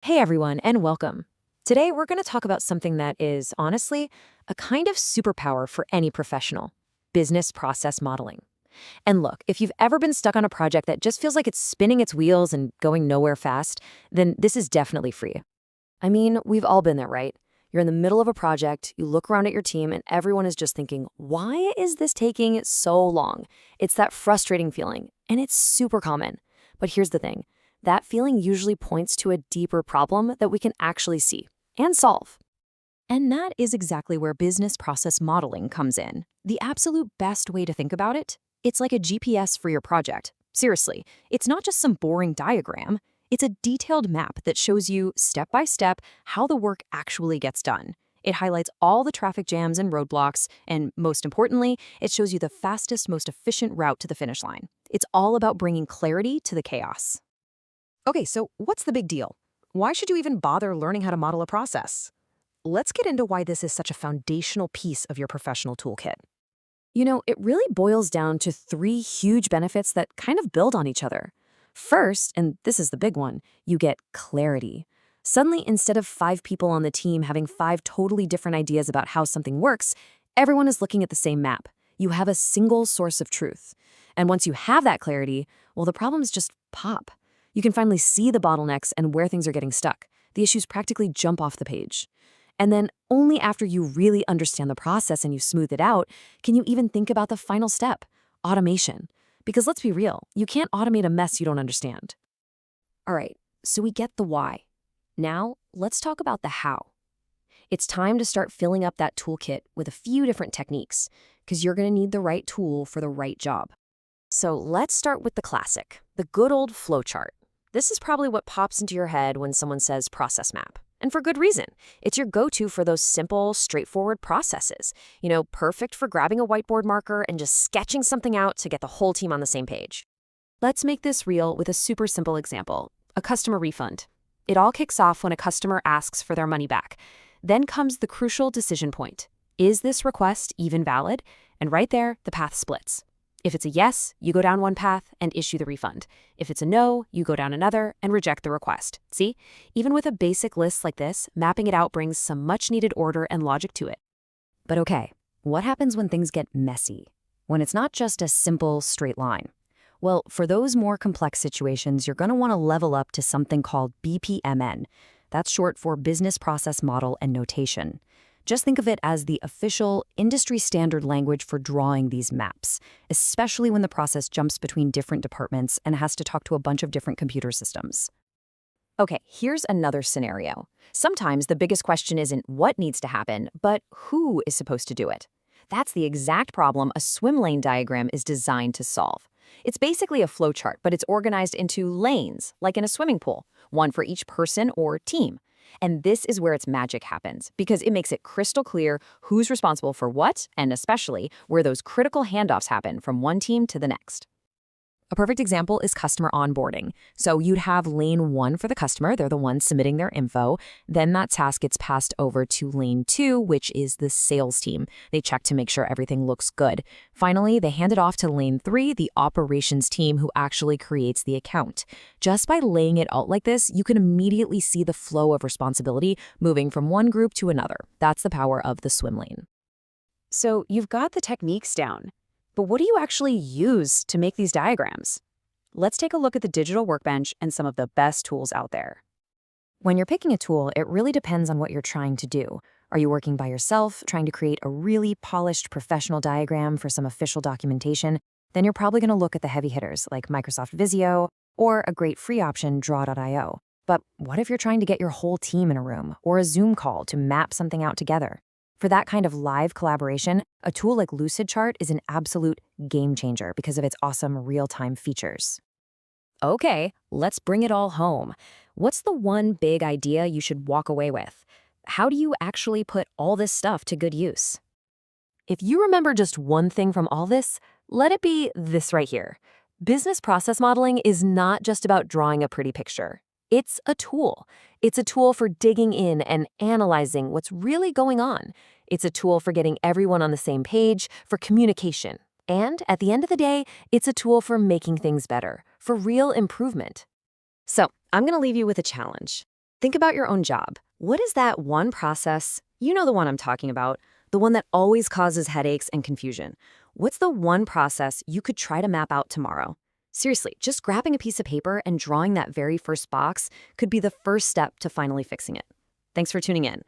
Hey everyone, and welcome. Today we're going to talk about something that is, honestly, a kind of superpower for any professional: business process modeling. And look, if you've ever been stuck on a project that just feels like it's spinning its wheels and going nowhere fast, then this is definitely for you. I mean, we've all been there, right? You're in the middle of a project, you look around at your team, and everyone is just thinking, why is this taking so long? It's that frustrating feeling, and it's super common. But here's the thing: that feeling usually points to a deeper problem that we can actually see and solve. And that is exactly where business process modeling comes in. The absolute best way to think about it: it's like a GPS for your project. Seriously, it's not just some boring diagram. It's a detailed map that shows you, step by step, how the work actually gets done. It highlights all the traffic jams and roadblocks, and most importantly, it shows you the fastest, most efficient route to the finish line. It's all about bringing clarity to the chaos. Okay, so what's the big deal? Why should you even bother learning how to model a process? Let's get into why this is such a foundational piece of your professional toolkit. It really boils down to three huge benefits that kind of build on each other. First, and this is the big one, you get clarity. Suddenly, instead of five people on the team having five totally different ideas about how something works, everyone is looking at the same map. You have a single source of truth. And once you have that clarity, well, the problems just pop. You can finally see the bottlenecks and where things are getting stuck. The issues practically jump off the page. And then only after you really understand the process and you smooth it out can you even think about the final step: automation. Because let's be real, you can't automate a mess you don't understand. All right, so we get the why. Now, let's talk about the how. It's time to start filling up that toolkit with a few different techniques, because you're going to need the right tool for the right job. So let's start with the classic, the good old flowchart. This is probably what pops into your head when someone says process map. And for good reason. It's your go-to for those simple, straightforward processes. Perfect for grabbing a whiteboard marker and just sketching something out to get the whole team on the same page. Let's make this real with a super simple example: a customer refund. It all kicks off when a customer asks for their money back. Then comes the crucial decision point. Is this request even valid? And right there, the path splits. If it's a yes, you go down one path and issue the refund. If it's a no, you go down another and reject the request. See? Even with a basic list like this, mapping it out brings some much-needed order and logic to it. But okay, what happens when things get messy? When it's not just a simple, straight line? Well, for those more complex situations, you're going to want to level up to something called BPMN. That's short for Business Process Model and Notation. Just think of it as the official, industry standard language for drawing these maps, especially when the process jumps between different departments and has to talk to a bunch of different computer systems. Okay, here's another scenario. Sometimes the biggest question isn't what needs to happen, but who is supposed to do it. That's the exact problem a swim lane diagram is designed to solve. It's basically a flowchart, but it's organized into lanes, like in a swimming pool, one for each person or team. And this is where its magic happens, because it makes it crystal clear who's responsible for what, and especially where those critical handoffs happen from one team to the next. A perfect example is customer onboarding. So you'd have lane 1 for the customer, they're the ones submitting their info. Then that task gets passed over to lane 2, which is the sales team. They check to make sure everything looks good. Finally, they hand it off to lane 3, the operations team, who actually creates the account. Just by laying it out like this, you can immediately see the flow of responsibility moving from one group to another. That's the power of the swim lane. So you've got the techniques down. But what do you actually use to make these diagrams? Let's take a look at the digital workbench and some of the best tools out there. When you're picking a tool, it really depends on what you're trying to do. Are you working by yourself, trying to create a really polished professional diagram for some official documentation? Then you're probably going to look at the heavy hitters like Microsoft Visio or a great free option, Draw.io. But what if you're trying to get your whole team in a room or a Zoom call to map something out together? For that kind of live collaboration, a tool like Lucidchart is an absolute game changer because of its awesome real-time features. Okay, let's bring it all home. What's the one big idea you should walk away with? How do you actually put all this stuff to good use? If you remember just one thing from all this, let it be this right here. Business process modeling is not just about drawing a pretty picture. It's a tool. It's a tool for digging in and analyzing what's really going on. It's a tool for getting everyone on the same page, for communication. And at the end of the day, it's a tool for making things better, for real improvement. So I'm going to leave you with a challenge. Think about your own job. What is that one process, you know the one I'm talking about, the one that always causes headaches and confusion? What's the one process you could try to map out tomorrow? Seriously, just grabbing a piece of paper and drawing that very first box could be the first step to finally fixing it. Thanks for tuning in.